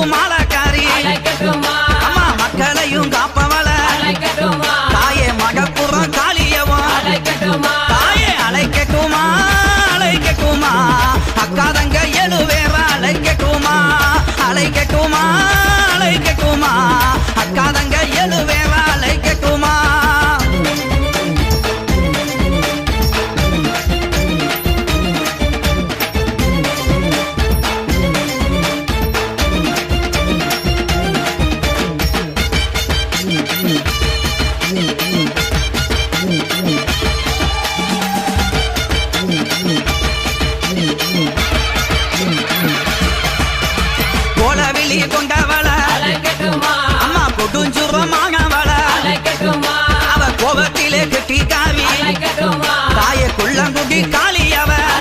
மாலக்காரி அம்மா மக்களையும் காப்பவள தாயே மகப்புறம் காளியவா தாயே அழைக்கட்டுமா அழைக்கட்டுமா அக்காதங்க எழுவேற அழைக்கட்டுமா அழைக்கட்டுமா அழைக்கட்டுமா அக்காதங்க எழுவேற அழைக்கட்டுமா Mm-hmm.